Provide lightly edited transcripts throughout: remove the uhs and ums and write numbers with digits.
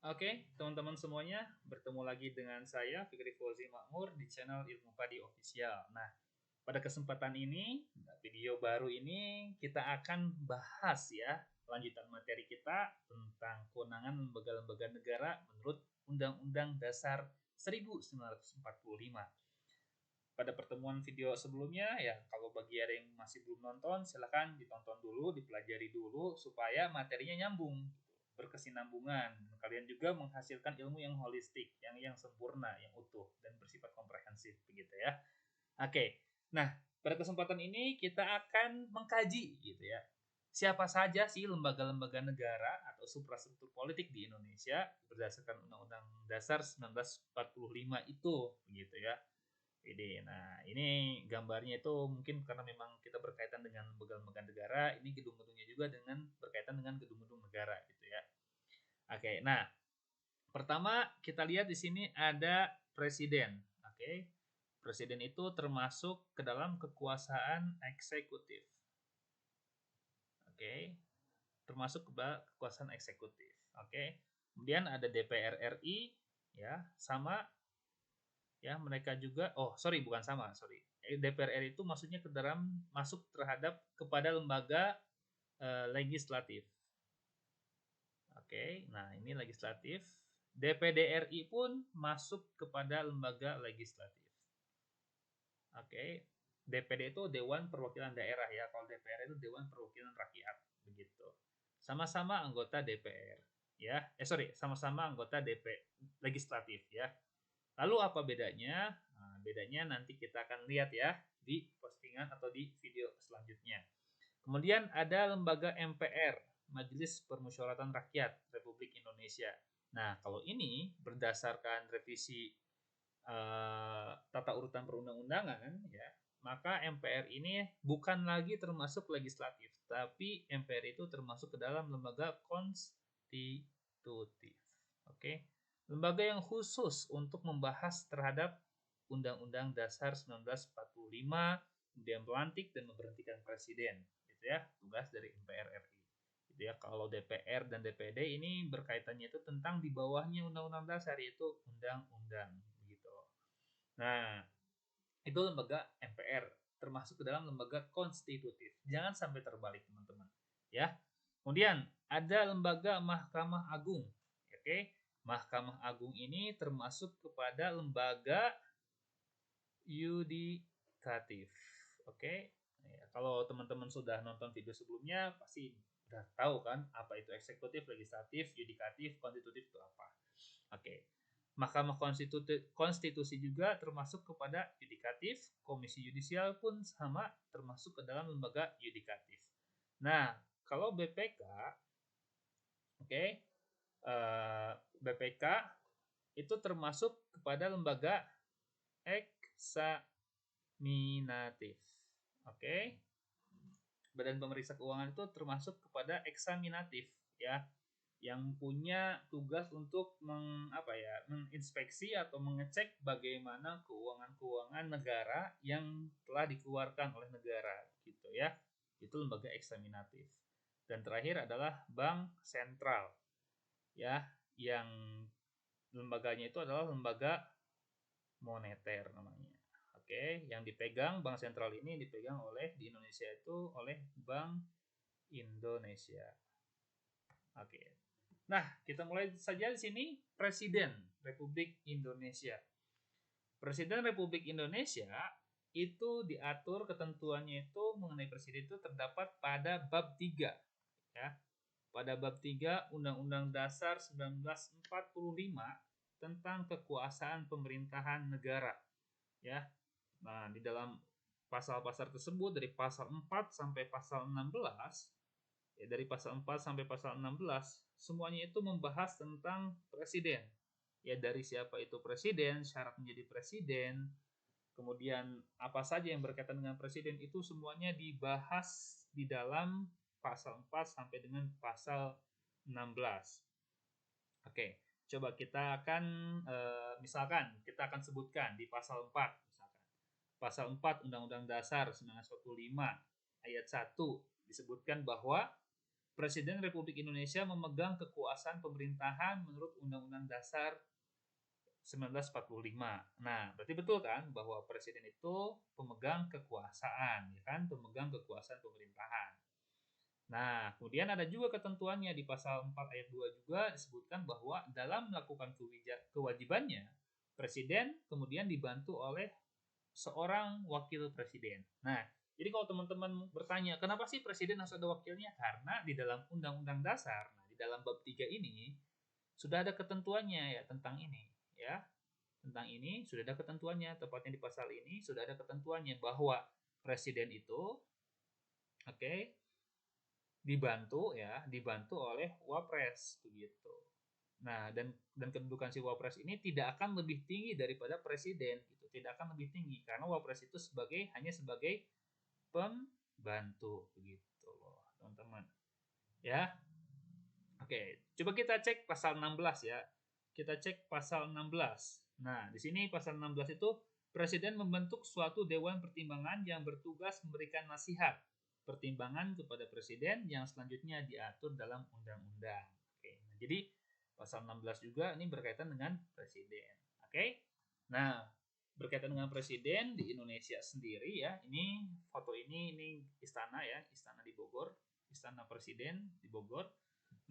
Oke, teman-teman semuanya, bertemu lagi dengan saya Fikri Fauzi Makmur di channel Ilmu Padi Official. Nah, pada kesempatan ini, video baru ini kita akan bahas ya lanjutan materi kita tentang kewenangan lembaga-lembaga negara menurut Undang-Undang Dasar 1945. Pada pertemuan video sebelumnya ya, kalau bagi ada yang masih belum nonton silahkan ditonton dulu, dipelajari dulu supaya materinya nyambung, berkesinambungan. Kalian juga menghasilkan ilmu yang holistik, yang sempurna, yang utuh dan bersifat komprehensif begitu ya. Oke. Nah, pada kesempatan ini kita akan mengkaji gitu ya. Siapa saja sih lembaga-lembaga negara atau suprastruktur politik di Indonesia berdasarkan Undang-Undang Dasar 1945 itu begitu ya. Ini gambarnya itu mungkin karena memang kita berkaitan dengan lembaga-lembaga negara, ini gedung-gedungnya juga dengan berkaitan dengan gedung-gedung negara gitu ya. Oke, nah pertama kita lihat di sini ada presiden. Oke, presiden itu termasuk ke dalam kekuasaan eksekutif. Oke, termasuk ke kekuasaan eksekutif. Oke, kemudian ada DPR RI ya, sama ya mereka juga bukan sama, sorry. DPR RI itu maksudnya ke dalam masuk terhadap kepada lembaga legislatif. Oke, nah ini legislatif. DPD RI pun masuk kepada lembaga legislatif. Oke, DPD itu Dewan Perwakilan Daerah ya, kalau DPR itu Dewan Perwakilan Rakyat begitu. Sama-sama anggota DPR ya. Sama-sama anggota legislatif ya. Lalu apa bedanya? Nah, bedanya nanti kita akan lihat ya di postingan atau di video selanjutnya. Kemudian ada lembaga MPR, Majelis Permusyawaratan Rakyat Republik Indonesia. Nah, kalau ini berdasarkan revisi tata urutan perundang-undangan ya, maka MPR ini bukan lagi termasuk legislatif, tapi MPR itu termasuk ke dalam lembaga konstitutif. Oke. Lembaga yang khusus untuk membahas terhadap Undang-Undang Dasar 1945, kemudian melantik dan memberhentikan presiden, gitu ya, tugas dari MPR RI. Gitu ya, kalau DPR dan DPD ini berkaitannya itu tentang di bawahnya Undang-Undang Dasar, yaitu undang-undang begitu. Nah, itu lembaga MPR termasuk ke dalam lembaga konstitutif. Jangan sampai terbalik, teman-teman. Ya. Kemudian ada lembaga Mahkamah Agung. Oke. Mahkamah Agung ini termasuk kepada lembaga yudikatif. Oke. Ya, kalau teman-teman sudah nonton video sebelumnya pasti udah tahu kan apa itu eksekutif, legislatif, yudikatif, konstitutif itu apa. Oke. Mahkamah Konstitusi juga termasuk kepada yudikatif, Komisi Yudisial pun sama termasuk ke dalam lembaga yudikatif. Nah, kalau BPK, oke, BPK itu termasuk kepada lembaga eksaminatif. Oke. Badan Pemeriksa Keuangan itu termasuk kepada eksaminatif ya, yang punya tugas untuk menginspeksi atau mengecek bagaimana keuangan-keuangan negara yang telah dikeluarkan oleh negara gitu ya. Itu lembaga eksaminatif. Dan terakhir adalah Bank Sentral ya, yang lembaganya itu adalah lembaga moneter namanya. Oke, yang dipegang Bank Sentral ini dipegang oleh di Indonesia itu oleh Bank Indonesia. Oke. Nah, kita mulai saja di sini. Presiden Republik Indonesia. Presiden Republik Indonesia itu diatur ketentuannya itu mengenai presiden itu terdapat pada bab 3 ya. Pada bab 3 Undang-Undang Dasar 1945 tentang kekuasaan pemerintahan negara ya. Nah, di dalam pasal-pasal tersebut dari pasal 4 sampai pasal 16 ya, dari pasal 4 sampai pasal 16 semuanya itu membahas tentang presiden. Ya, dari siapa itu presiden, syarat menjadi presiden, kemudian apa saja yang berkaitan dengan presiden itu semuanya dibahas di dalam pasal 4 sampai dengan pasal 16. Oke, coba kita akan misalkan kita akan sebutkan di pasal 4 misalkan. Pasal 4 Undang-Undang Dasar 1945 ayat 1 disebutkan bahwa Presiden Republik Indonesia memegang kekuasaan pemerintahan menurut Undang-Undang Dasar 1945. Nah, berarti betul kan bahwa presiden itu pemegang kekuasaan, ya kan? Pemegang kekuasaan pemerintahan. Nah, kemudian ada juga ketentuannya di pasal 4 ayat 2 juga disebutkan bahwa dalam melakukan kewajibannya, presiden kemudian dibantu oleh seorang wakil presiden. Nah, jadi kalau teman-teman bertanya, kenapa sih presiden harus ada wakilnya? Karena di dalam Undang-Undang Dasar, nah di dalam bab 3 ini sudah ada ketentuannya ya tentang ini, ya. Tentang ini sudah ada ketentuannya, tepatnya di pasal ini sudah ada ketentuannya bahwa presiden itu oke, dibantu oleh wapres begitu. Nah, dan kedudukan si wapres ini tidak akan lebih tinggi daripada presiden gitu. Tidak akan lebih tinggi karena wapres itu hanya sebagai pembantu begitu loh, teman-teman. Ya. Oke, coba kita cek pasal 16 ya. Kita cek pasal 16. Nah, di sini pasal 16 itu presiden membentuk suatu dewan pertimbangan yang bertugas memberikan nasihat pertimbangan kepada presiden yang selanjutnya diatur dalam undang-undang. Oke. Nah, jadi pasal 16 juga ini berkaitan dengan presiden. Oke. Nah, berkaitan dengan presiden di Indonesia sendiri ya. Ini foto ini istana ya, istana di Bogor, istana presiden di Bogor.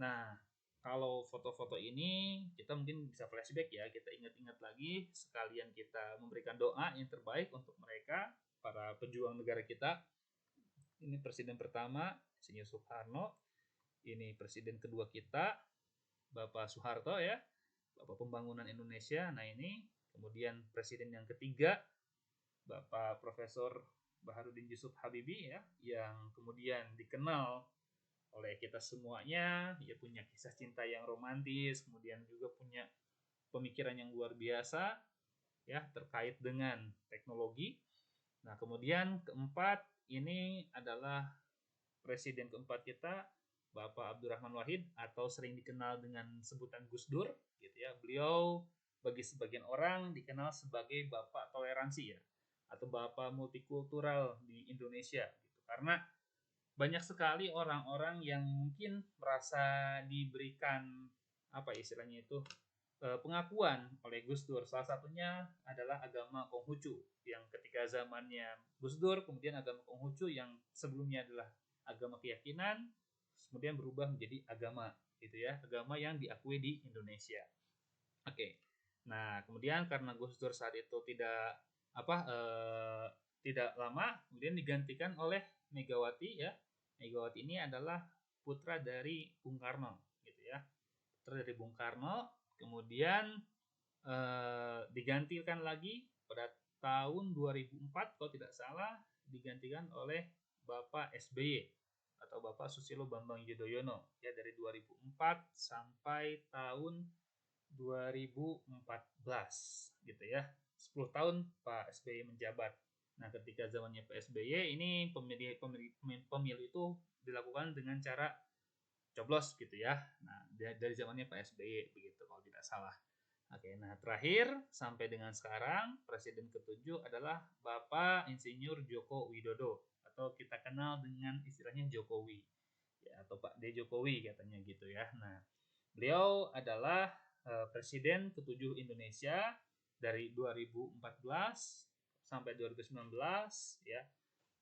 Nah, kalau foto-foto ini kita mungkin bisa flashback ya, kita ingat-ingat lagi sekalian kita memberikan doa yang terbaik untuk mereka, para pejuang negara kita. Ini presiden pertama, Insinyur Soekarno. Ini presiden kedua kita, Bapak Soeharto ya, Bapak Pembangunan Indonesia. Nah ini, kemudian presiden yang ketiga, Bapak Profesor Baharudin Yusuf Habibie ya, yang kemudian dikenal oleh kita semuanya. Dia punya kisah cinta yang romantis, kemudian juga punya pemikiran yang luar biasa ya terkait dengan teknologi. Nah, kemudian keempat ini adalah presiden keempat kita, Bapak Abdurrahman Wahid atau sering dikenal dengan sebutan Gus Dur gitu ya. Beliau bagi sebagian orang dikenal sebagai Bapak toleransi ya, atau Bapak multikultural di Indonesia gitu. Karena banyak sekali orang-orang yang mungkin merasa diberikan apa istilahnya itu pengakuan oleh Gus Dur. Salah satunya adalah agama Konghucu yang ketika zamannya Gus Dur, kemudian agama Konghucu yang sebelumnya adalah agama keyakinan, kemudian berubah menjadi agama gitu ya, agama yang diakui di Indonesia. Oke. Nah, kemudian karena Gus Dur saat itu tidak lama, kemudian digantikan oleh Megawati ya. Megawati ini adalah putra dari Bung Karno gitu ya. Putra dari Bung Karno, kemudian digantikan lagi pada tahun 2004 kalau tidak salah, digantikan oleh Bapak SBY atau Bapak Susilo Bambang Yudhoyono ya, dari 2004 sampai tahun 2014 gitu ya. 10 tahun Pak SBY menjabat. Nah, ketika zamannya Pak SBY ini pemilu itu dilakukan dengan cara coblos gitu ya. Nah, dari zamannya Pak SBY begitu kalau tidak salah. Oke, nah terakhir sampai dengan sekarang presiden ketujuh adalah Bapak Insinyur Joko Widodo atau kita kenal dengan istilahnya Jokowi ya, atau Pak D Jokowi katanya gitu ya. Nah, beliau adalah presiden ketujuh Indonesia dari 2014 sampai 2019 ya.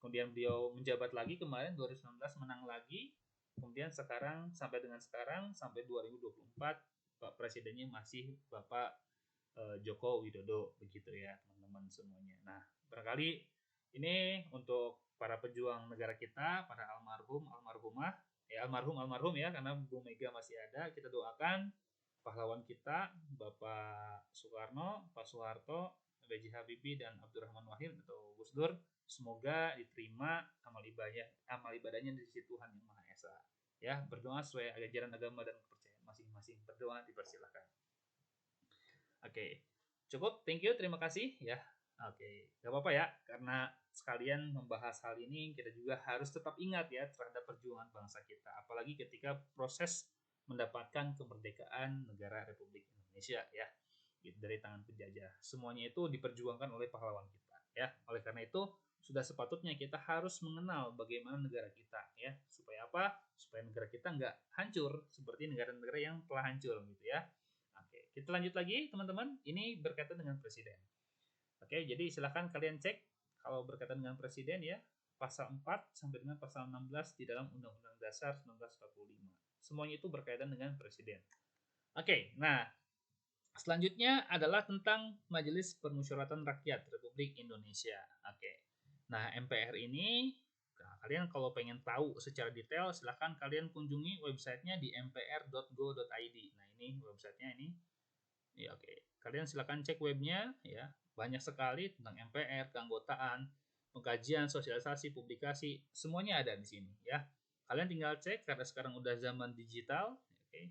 Kemudian beliau menjabat lagi kemarin 2019, menang lagi. Kemudian sekarang sampai dengan sekarang sampai 2024 Pak presidennya masih Bapak Joko Widodo begitu ya, teman-teman semuanya. Nah, barangkali ini untuk para pejuang negara kita, para almarhumah, ya almarhum ya, karena Bu Mega masih ada. Kita doakan pahlawan kita Bapak Soekarno, Pak Soeharto, B.J. Habibie dan Abdurrahman Wahid atau Gus Dur, semoga diterima amal ibadahnya di sisi Tuhan Yang Maha Esa. Ya, berdoa sesuai ajaran agama dan kepercayaan masing-masing. Berdoa dipersilakan. Oke, cukup. Thank you, terima kasih ya. Oke, gak apa-apa ya, karena sekalian membahas hal ini kita juga harus tetap ingat ya terhadap perjuangan bangsa kita, apalagi ketika proses mendapatkan kemerdekaan negara Republik Indonesia ya, dari tangan penjajah. Semuanya itu diperjuangkan oleh pahlawan kita ya. Oleh karena itu, sudah sepatutnya kita harus mengenal bagaimana negara kita, ya. Supaya apa? Supaya negara kita nggak hancur seperti negara-negara yang telah hancur gitu ya. Oke, kita lanjut lagi teman-teman. Ini berkaitan dengan presiden. Oke, jadi silahkan kalian cek kalau berkaitan dengan presiden ya, pasal 4 sampai dengan pasal 16 di dalam Undang-Undang Dasar 1945. Semuanya itu berkaitan dengan presiden. Oke, nah selanjutnya adalah tentang Majelis Permusyawaratan Rakyat Republik Indonesia. Oke. Nah, MPR ini kalian kalau pengen tahu secara detail silahkan kalian kunjungi websitenya di mpr.go.id. Nah, ini websitenya ini. Ya, oke. Kalian silahkan cek webnya ya. Banyak sekali tentang MPR, keanggotaan, pengkajian, sosialisasi, publikasi, semuanya ada di sini ya. Kalian tinggal cek karena sekarang udah zaman digital, oke.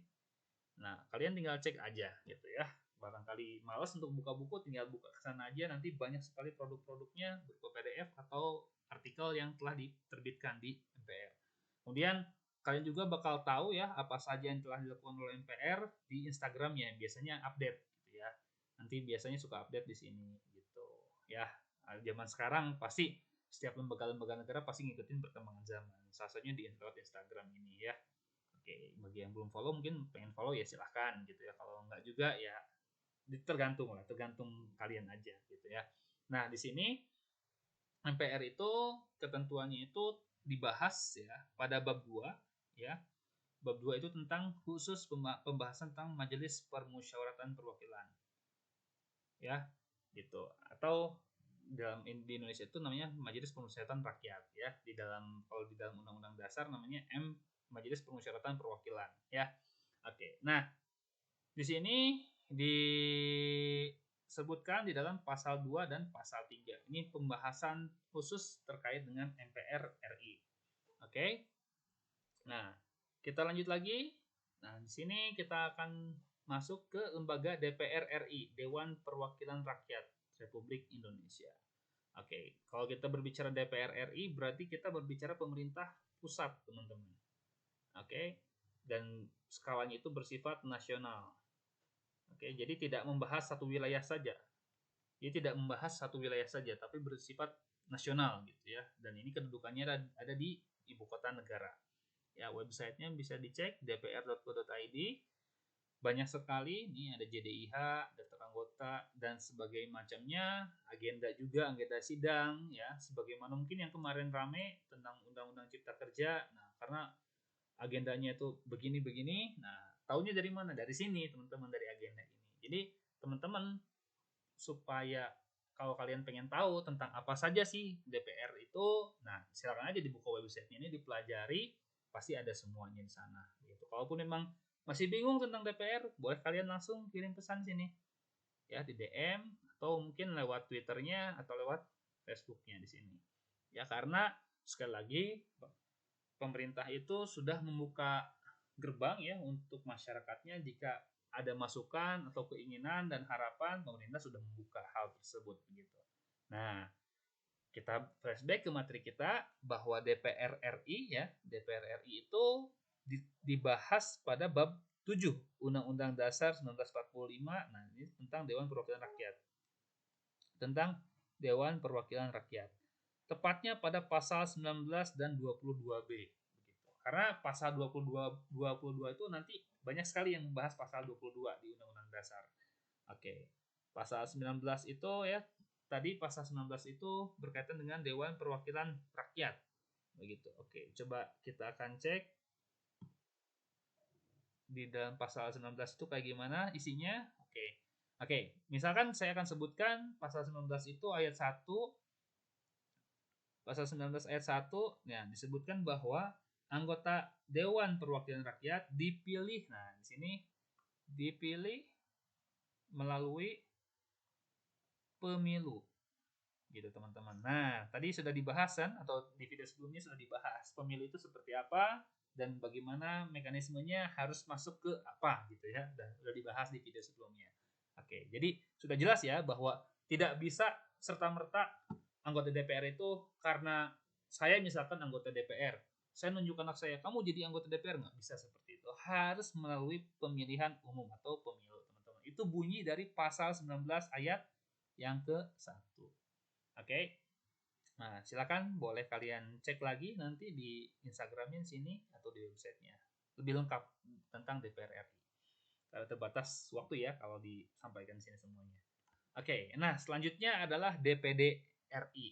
Nah, kalian tinggal cek aja gitu ya. Barangkali malas untuk buka buku, tinggal buka ke sana aja, nanti banyak sekali produk-produknya berupa PDF atau artikel yang telah diterbitkan di MPR. Kemudian kalian juga bakal tahu ya apa saja yang telah dilakukan oleh MPR di Instagramnya, biasanya update gitu ya. Nanti biasanya suka update di sini gitu ya. Zaman sekarang pasti setiap lembaga-lembaga negara pasti ngikutin perkembangan zaman. Salah satunya di Instagram ini ya. Oke, bagi yang belum follow mungkin pengen follow ya silahkan gitu ya. Kalau enggak juga ya tergantung lah, tergantung kalian aja gitu ya. Nah, di sini MPR itu ketentuannya itu dibahas ya pada bab 2 ya. Bab 2 itu tentang khusus pembahasan tentang Majelis Permusyawaratan Perwakilan. Ya, gitu. Atau dalam di Indonesia itu namanya Majelis Permusyawaratan Rakyat ya. Di dalam kalau di dalam Undang-Undang Dasar namanya Majelis Permusyawaratan Perwakilan ya. Oke. Nah, di sini disebutkan di dalam pasal 2 dan pasal 3. Ini pembahasan khusus terkait dengan MPR RI. Oke. Nah, kita lanjut lagi. Nah, di sini kita akan masuk ke lembaga DPR RI, Dewan Perwakilan Rakyat Republik Indonesia. Oke, kalau kita berbicara DPR RI berarti kita berbicara pemerintah pusat, teman-teman. Oke, dan skalanya itu bersifat nasional. Oke, jadi tidak membahas satu wilayah saja. Dia tidak membahas satu wilayah saja, tapi bersifat nasional gitu ya. Dan ini kedudukannya ada di ibu kota negara. Ya, websitenya bisa dicek dpr.go.id. Banyak sekali, ini ada JDIH, daftar anggota dan sebagainya macamnya, agenda juga, agenda sidang ya, sebagaimana mungkin yang kemarin rame tentang Undang-Undang Cipta Kerja. Nah, karena agendanya itu begini-begini, nah, taunya dari mana? Dari sini, teman-teman, dari agenda ini. Jadi, teman-teman supaya kalau kalian pengen tahu tentang apa saja sih DPR itu, nah, silakan aja dibuka websitenya ini, dipelajari, pasti ada semuanya di sana gitu. Kalaupun memang masih bingung tentang DPR, boleh kalian langsung kirim pesan sini ya di DM atau mungkin lewat Twitternya atau lewat Facebooknya di sini ya, karena sekali lagi pemerintah itu sudah membuka gerbang ya untuk masyarakatnya. Jika ada masukan atau keinginan dan harapan, pemerintah sudah membuka hal tersebut begitu. Nah, kita flashback ke materi kita bahwa DPR RI ya, DPR RI itu dibahas pada bab 7 Undang-Undang Dasar 1945. Nah, ini tentang Dewan Perwakilan Rakyat. Tentang Dewan Perwakilan Rakyat. Tepatnya pada pasal 19 dan 22B begitu. Karena pasal 22 itu nanti banyak sekali yang membahas pasal 22 di Undang-Undang Dasar. Oke. Pasal 19 itu ya, tadi pasal 19 itu berkaitan dengan Dewan Perwakilan Rakyat. Begitu. Oke, coba kita akan cek di dalam pasal 19 itu kayak gimana isinya. Oke, misalkan saya akan sebutkan pasal 19 itu ayat 1. Pasal 19 ayat 1, ya, disebutkan bahwa anggota Dewan Perwakilan Rakyat dipilih. Nah, di sini dipilih melalui pemilu. Gitu, teman-teman. Nah, tadi sudah dibahas kan, atau di video sebelumnya sudah dibahas pemilu itu seperti apa dan bagaimana mekanismenya harus masuk ke apa gitu ya. Sudah dibahas di video sebelumnya. Oke, jadi sudah jelas ya bahwa tidak bisa serta-merta anggota DPR itu karena saya misalkan anggota DPR, saya nunjuk anak saya, kamu jadi anggota DPR, nggak bisa seperti itu. Harus melalui pemilihan umum atau pemilu, teman-teman. Itu bunyi dari pasal 19 ayat yang ke-1. Oke. Nah, silakan boleh kalian cek lagi nanti di Instagramnya sini atau di websitenya. Lebih lengkap tentang DPR RI. Terbatas waktu ya kalau disampaikan di sini semuanya. Oke, nah selanjutnya adalah DPD RI.